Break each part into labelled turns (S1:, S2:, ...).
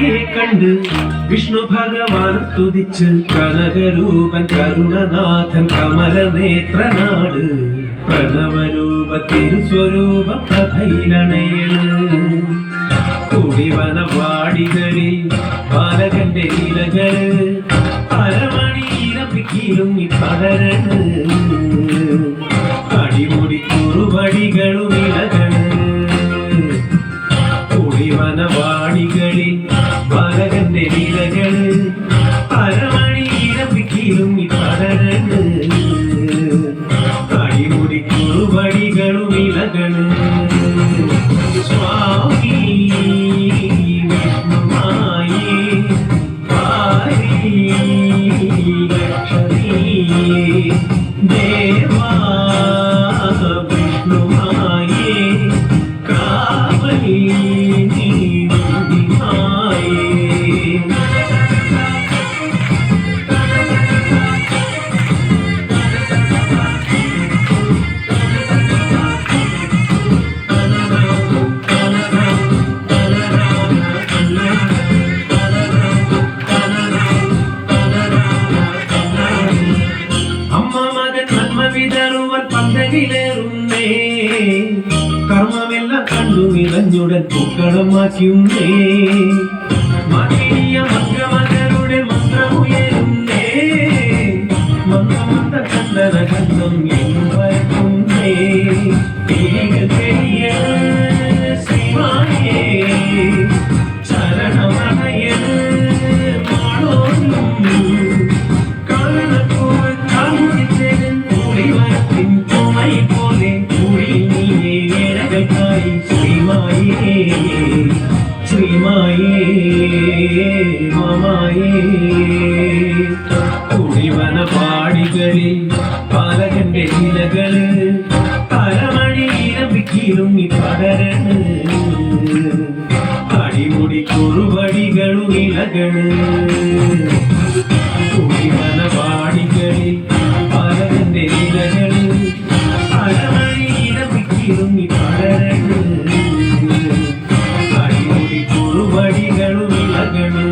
S1: മായയെ കണ്ട് വിഷ്ണു ഭഗവാൻ സ്തുതിച്ച് കനകരൂപൻ കരുണനാഥൻ കമലനേത്രനാട് പ്രണവരൂപ തിരുസ്വരൂപ പ്രഭയിലണയണ് കുടിവനവാടികളിൽ ബാലകന്റെ ഇലകള് അരമണിയിലും പകരണ് അടിമുടി കുറുവടികളും ഇലകള് കുടിവനവാടികളിൽ ബാലകന്റെ ഇലകള് അരമണിയിലും പകരണ് അടിമുടി കുറുവടികളും ഇലകള് സ്വാമി देवा विष्णुमाये कामलिनी माये പന്തലിലേറുന്നേ കർമ്മമെല്ലാം കണ്ടു നിറഞ്ഞുടൻ പൂക്കളമാക്കിയുന്നേ മകനീയ മന്ത്രമകളുടെ മന്ത്രമുയരുന്നേ മന്ത്രമന്ത്ര കണ്ടന കണ്ണം എന്നു വരക്കുന്നേ പെരിയ ശ്രീമായേ ശരണമണയ മാളോന്നും ശ്രീമായേ മാമായേ കുടിവനപാടികളിൽ പാലകന്റെ ഇലകള് അരമണിയിലും പകരണ് അടിമുടി കുറുവടികളും ഇലകള് കുടിവനപാടികളിൽ പാലകന്റെ ഇലകള് അരമണിയിലും പകരണ് കുറുവടികളും ഇലകള്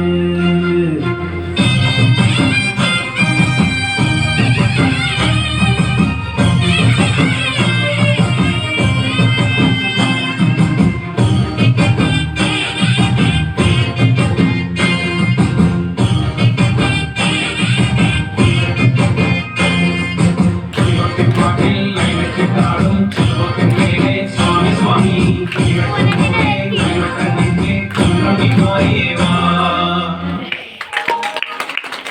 S1: സ്വാമി സ്വാമി